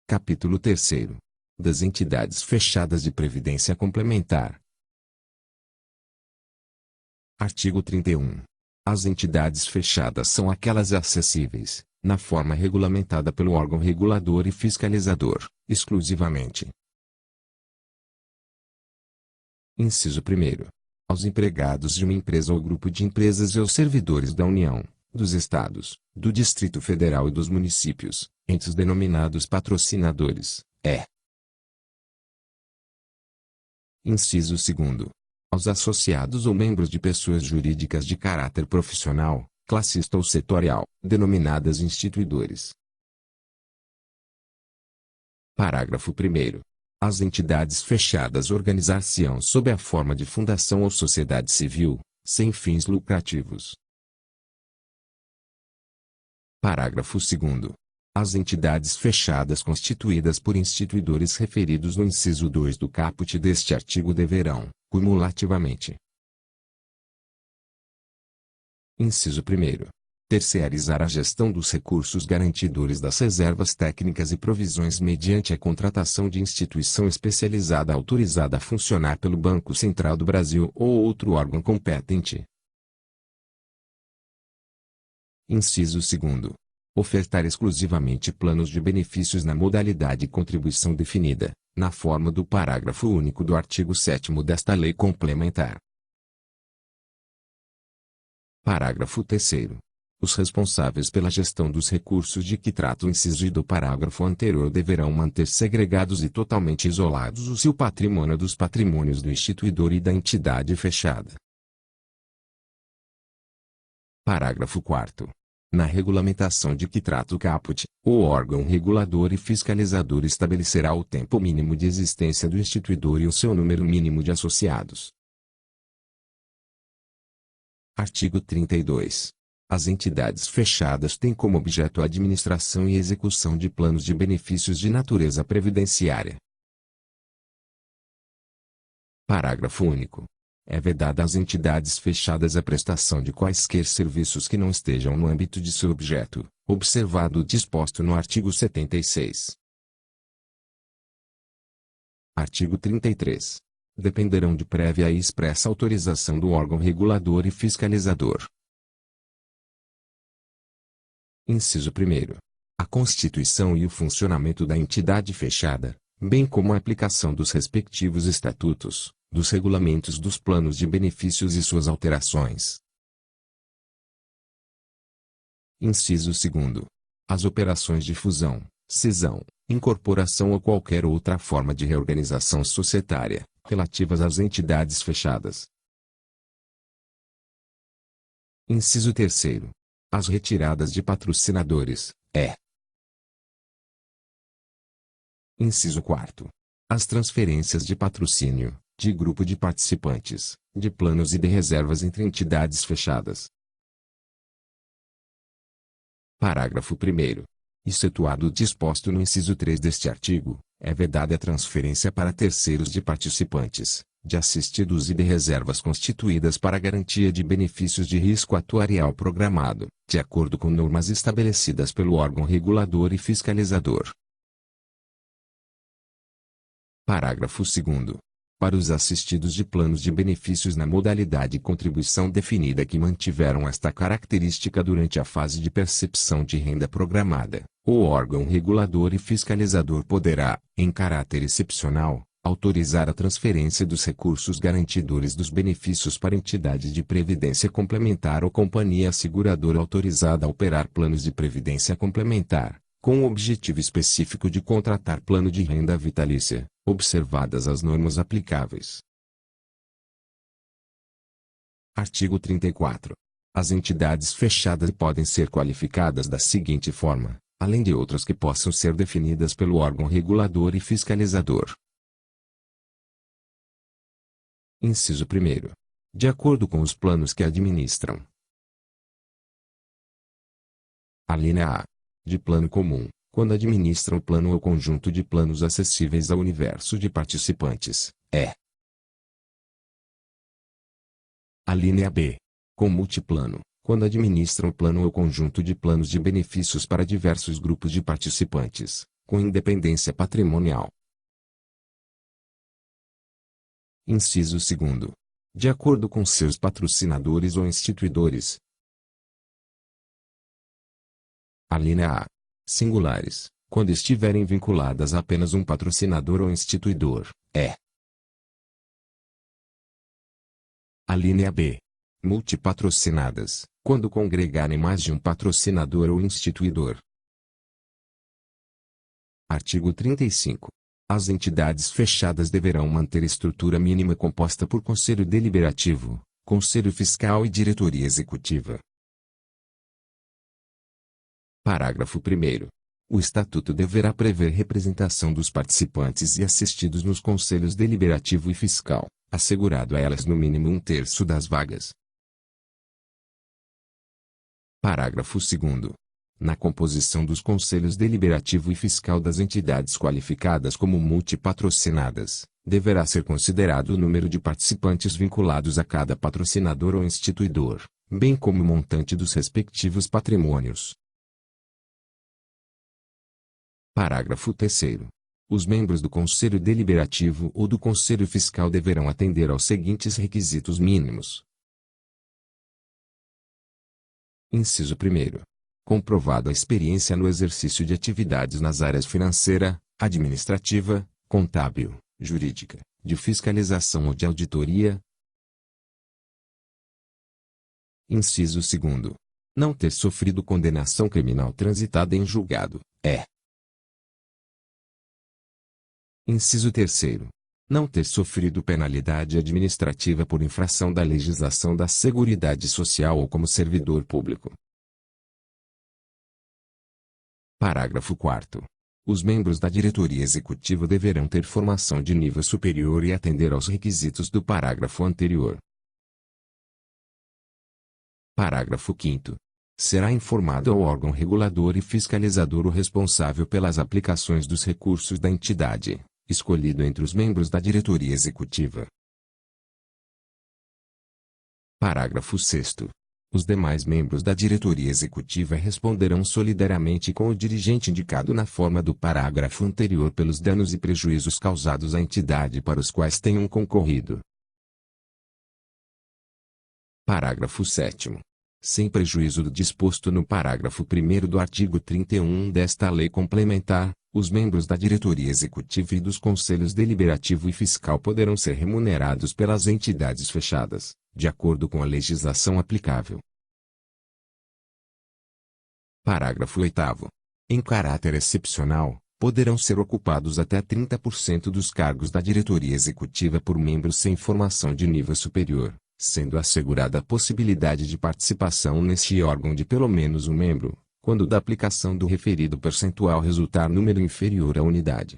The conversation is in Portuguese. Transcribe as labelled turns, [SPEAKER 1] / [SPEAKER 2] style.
[SPEAKER 1] Capítulo 3º. Das entidades fechadas de previdência complementar. Artigo 31. As entidades fechadas são aquelas acessíveis, na forma regulamentada pelo órgão regulador e fiscalizador, exclusivamente. Inciso 1º. Aos empregados de uma empresa ou grupo de empresas e aos servidores da União, dos Estados, do Distrito Federal e dos municípios, entre os denominados patrocinadores, Inciso 2º. Aos associados ou membros de pessoas jurídicas de caráter profissional, classista ou setorial, denominadas instituidores. Parágrafo 1º. As entidades fechadas organizar-se-ão sob a forma de fundação ou sociedade civil, sem fins lucrativos. Parágrafo 2º. As entidades fechadas constituídas por instituidores referidos no inciso 2 do caput deste artigo deverão, cumulativamente: Inciso 1º. Terceirizar a gestão dos recursos garantidores das reservas técnicas e provisões mediante a contratação de instituição especializada autorizada a funcionar pelo Banco Central do Brasil ou outro órgão competente. Inciso 2º. Ofertar exclusivamente planos de benefícios na modalidade contribuição definida, na forma do parágrafo único do artigo 7º desta lei complementar. Parágrafo 3º. Os responsáveis pela gestão dos recursos de que trata o inciso I do parágrafo anterior deverão manter segregados e totalmente isolados o seu patrimônio dos patrimônios do instituidor e da entidade fechada. Parágrafo 4º. Na regulamentação de que trata o caput, o órgão regulador e fiscalizador estabelecerá o tempo mínimo de existência do instituidor e o seu número mínimo de associados. Artigo 32. As entidades fechadas têm como objeto a administração e execução de planos de benefícios de natureza previdenciária. Parágrafo único. É vedada às entidades fechadas a prestação de quaisquer serviços que não estejam no âmbito de seu objeto, observado o disposto no artigo 76. Artigo 33. Dependerão de prévia e expressa autorização do órgão regulador e fiscalizador. Inciso 1º. A constituição e o funcionamento da entidade fechada, bem como a aplicação dos respectivos estatutos, dos regulamentos dos planos de benefícios e suas alterações. Inciso 2º. As operações de fusão, cisão, incorporação ou qualquer outra forma de reorganização societária, relativas às entidades fechadas. Inciso 3º. As retiradas de patrocinadores, Inciso 4º. As transferências de patrocínio, de grupo de participantes, de planos e de reservas entre entidades fechadas. Parágrafo 1º. Excetuado o disposto no inciso 3 deste artigo, é vedada a transferência para terceiros de participantes, de assistidos e de reservas constituídas para garantia de benefícios de risco atuarial programado, de acordo com normas estabelecidas pelo órgão regulador e fiscalizador. Parágrafo 2º. Para os assistidos de planos de benefícios na modalidade contribuição definida que mantiveram esta característica durante a fase de percepção de renda programada, o órgão regulador e fiscalizador poderá, em caráter excepcional, autorizar a transferência dos recursos garantidores dos benefícios para entidade de previdência complementar ou companhia seguradora autorizada a operar planos de previdência complementar, com o objetivo específico de contratar plano de renda vitalícia, observadas as normas aplicáveis. Artigo 34. As entidades fechadas podem ser qualificadas da seguinte forma, além de outras que possam ser definidas pelo órgão regulador e fiscalizador. Inciso 1º. De acordo com os planos que administram. Alínea A. De plano comum, quando administram o plano ou conjunto de planos acessíveis ao universo de participantes, Alínea B. Com multiplano, quando administram o plano ou conjunto de planos de benefícios para diversos grupos de participantes, com independência patrimonial. Inciso 2º. De acordo com seus patrocinadores ou instituidores. Alínea A. Singulares, quando estiverem vinculadas a apenas um patrocinador ou instituidor, é. Alínea B. Multipatrocinadas, quando congregarem mais de um patrocinador ou instituidor. Artigo 35. As entidades fechadas deverão manter estrutura mínima composta por Conselho Deliberativo, Conselho Fiscal e Diretoria Executiva. Parágrafo 1º. O Estatuto deverá prever representação dos participantes e assistidos nos Conselhos Deliberativo e Fiscal, assegurado a elas no mínimo 1/3 das vagas. Parágrafo 2º. Na composição dos Conselhos Deliberativo e Fiscal das entidades qualificadas como multipatrocinadas, deverá ser considerado o número de participantes vinculados a cada patrocinador ou instituidor, bem como o montante dos respectivos patrimônios. Parágrafo 3º. Os membros do Conselho Deliberativo ou do Conselho Fiscal deverão atender aos seguintes requisitos mínimos. Inciso 1º. Comprovado a experiência no exercício de atividades nas áreas financeira, administrativa, contábil, jurídica, de fiscalização ou de auditoria. Inciso 2º. Não ter sofrido condenação criminal transitada em julgado, é. Inciso 3º. Não ter sofrido penalidade administrativa por infração da legislação da Seguridade Social ou como servidor público. Parágrafo 4º. Os membros da diretoria executiva deverão ter formação de nível superior e atender aos requisitos do parágrafo anterior. Parágrafo 5º. Será informado ao órgão regulador e fiscalizador o responsável pelas aplicações dos recursos da entidade, escolhido entre os membros da diretoria executiva. Parágrafo 6º. Os demais membros da diretoria executiva responderão solidariamente com o dirigente indicado na forma do parágrafo anterior pelos danos e prejuízos causados à entidade para os quais tenham concorrido. Parágrafo 7º. Sem prejuízo do disposto no parágrafo 1º do artigo 31 desta lei complementar, os membros da diretoria executiva e dos conselhos deliberativo e fiscal poderão ser remunerados pelas entidades fechadas, de acordo com a legislação aplicável. Parágrafo 8º. Em caráter excepcional, poderão ser ocupados até 30% dos cargos da diretoria executiva por membros sem formação de nível superior, sendo assegurada a possibilidade de participação neste órgão de pelo menos um membro, quando da aplicação do referido percentual resultar número inferior à unidade.